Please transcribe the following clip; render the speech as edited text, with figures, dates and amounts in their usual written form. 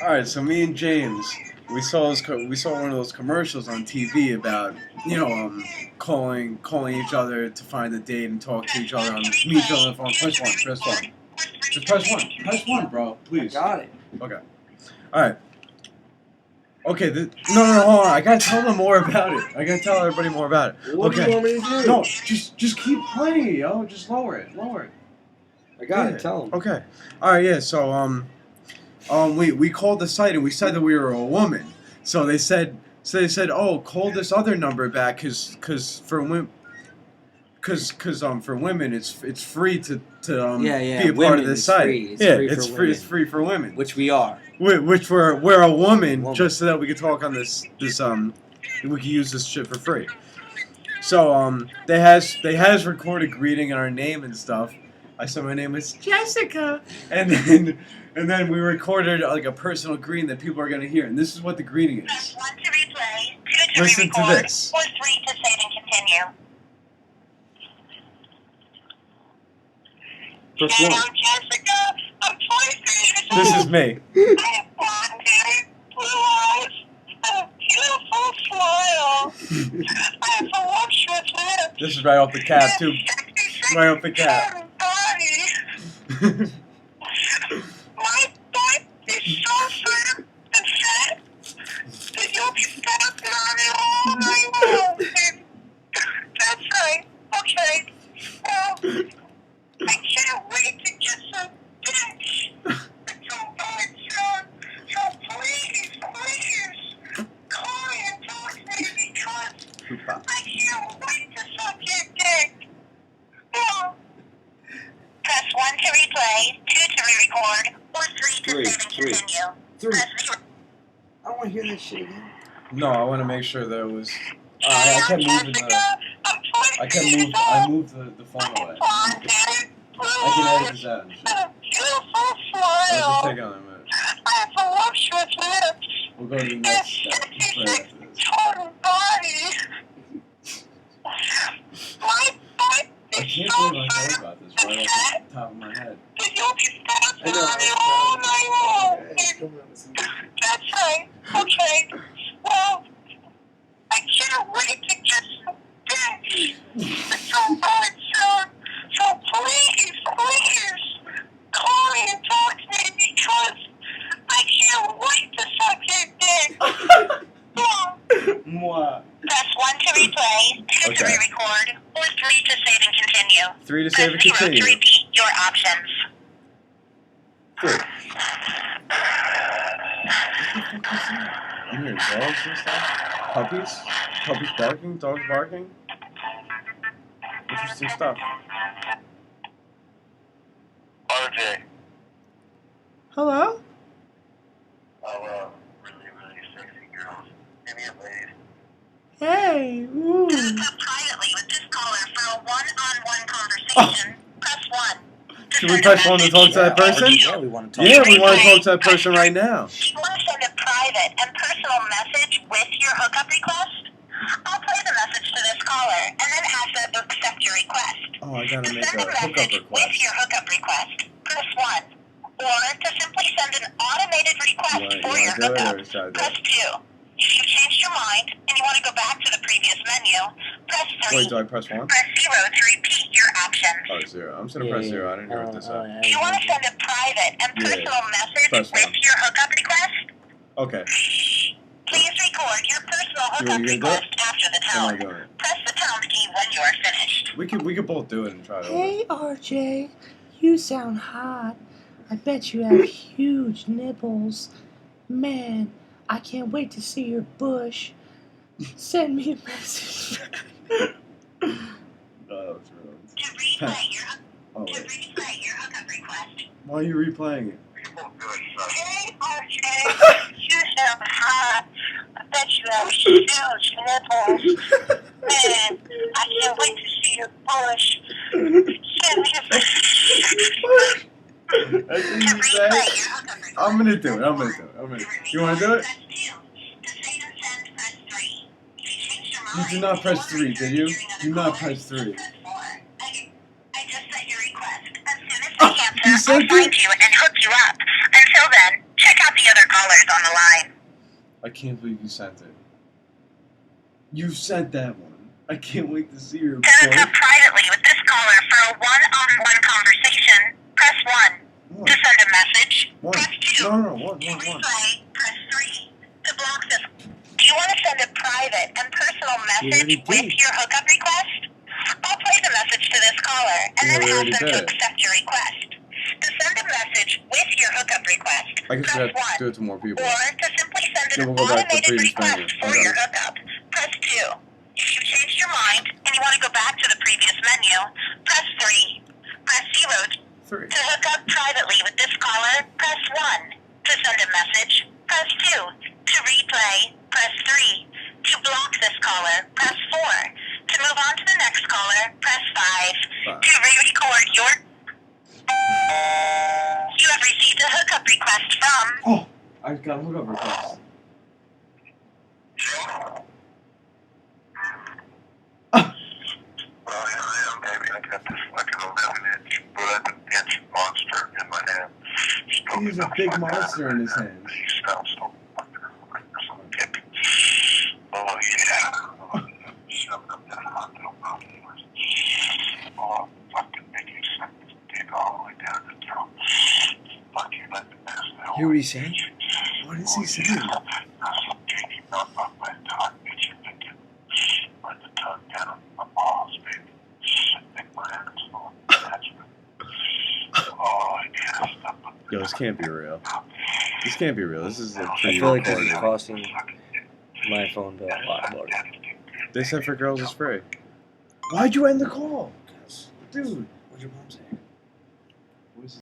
All right, so me and James, we saw one of those commercials on TV about calling each other to find a date and talk to each other meet each other on the phone. Press one, press one, just press one, bro, please. Got it. Okay. All right. Okay. No, hold on. I gotta tell them more about it. I gotta tell everybody more about it. What do you want me to do? No, just keep playing, yo. Just lower it. I got it. Tell them. Okay. All right. Yeah. So we called the site and we said that we were a woman. So they said, oh, call this other number back, cause for women it's free to be a part of this site. It's free for women. Which we are. Which we're a woman, just so that we could talk on this we could use this shit for free. So they has recorded greeting and our name and stuff. I said my name is Jessica, and then we recorded like a personal greeting that people are gonna hear, and this is what the greeting is. Press 1 to replay, 2 to Listen re-record, to this. or 3 to save and continue. Press Hello, 1. Jessica. I'm 23 years old. This is me. I have blonde hair, blue eyes, and a beautiful smile. I have voluptuous lips. This is right off the cap too. Right off the cap. Body. My butt is so firm and fat that you'll be fat on it all night long. That's right. Okay. Well, I can't wait to get some dick. It's so bad, son. So please, call me and talk to me because I can't wait to suck your dick. Well, press 1 to replay, 2 to re-record, or 3 to save and continue. 3. Press 0. I don't want to hear this shit again. No, I want to make sure that it was. I kept moving I moved the phone away. I can edit this out and shit. Beautiful Let's just smile. take it on a minute. I have voluptuous lips. We'll go to the next step. Just right after this. Total body. My butt I is can't so believe I thought firm about this and right fat off the top of my head. that you'll be fat I know. on it all night long. Hey, come on, listen. That's right. Okay. Well, I can't wait to get some dick. It's so bad, son. So please, call me and talk to me because I can't wait to suck your dick. Yeah. Mwah. Press 1 to replay, 2 to Okay. re-record, or 3 to save and continue. 3 to Press save and 0 to continue. repeat your options. 3. You hear dogs and stuff? Puppies barking? Dogs barking? Interesting stuff. RJ. Hello? Really sexy girls. Any of ladies? Hey, ooh. To talk privately with this caller for a one-on-one conversation, press 1. Should we press 1 to talk to that person? Yeah, we want to talk. Yeah, we want to talk to that person right now. You want to send a private and personal message with your hookup request? I'll play the message to this caller and then ask them to accept your request. Oh, I gotta To make send a a hookup message with request. your hookup request, press 1. Or to simply send an automated request for your do it hookup, or should I do press it? 2. If you changed your mind and you want to go back to the previous menu, press 3. Wait, do I press 1? Press 0 to repeat your options. Oh, 0. I'm just gonna press 0. I didn't hear what this said. If you want to send a private and personal message Press with 1. your hookup request, Okay. please record your personal You hookup gonna do request it? after the Am I tone. doing it? Press the pound key when you are finished. We could both do it and try it over. Hey, RJ, you sound hot. I bet you have huge nipples. Man, I can't wait to see your bush. Send me a message. No, that was real. To replay your Oh, wait. hookup request. Why are you replaying it? Hey, RJ, you sound hot. I bet you have huge nipples. Man, I can't wait to see your bush. Send me a message. That's what you say? I'm gonna do it. You wanna do it? You did not press 3, did you? Do not press 3. I just sent your request. As soon as I You answer, sent I'll find it? you and hook you up. Until then, check out the other callers on the line. I can't believe you sent it. You sent that one. I can't wait to see your To hook voice. up privately with this caller for a one-on-one conversation, press 1. To send a message, press 2. One. To replay, press 3. To block this. Do you want to send a private and personal message with your hookup request? I'll play the message to this caller and then ask them to accept your request. To send a message with your hookup request, I guess we press have to 1. do it to more people. Or to simply send Yeah, an we'll go back to the automated previous request menu. for Okay. your hookup, press 2. If you've changed your mind and you want to go back to the previous menu, press 3. Press 0 3. to hook up privately with this caller, press 1. To send a message, press 2. To replay, press 3. To block this caller, press 4. To move on to the next caller, press 5. To re-record your... You have received a hookup request from... Oh, I got a hookup request. Well, yeah, maybe I got this like an 11-inch blood-inch monster in my hand. He has a big monster in his hand. He smells so fucking oh, yeah. Shoved up that hot little mouth of yours. Oh, fucking make you suck this dick all the way down the throat. Fuck you, let the best out. Hear what he's saying? What is he saying? Yo, this can't be real. This can't be real. This is a I pretty feel like this is recorded. costing my phone bill a lot more. They said for girls it's free. Why'd you end the call? Dude. What'd your mom say?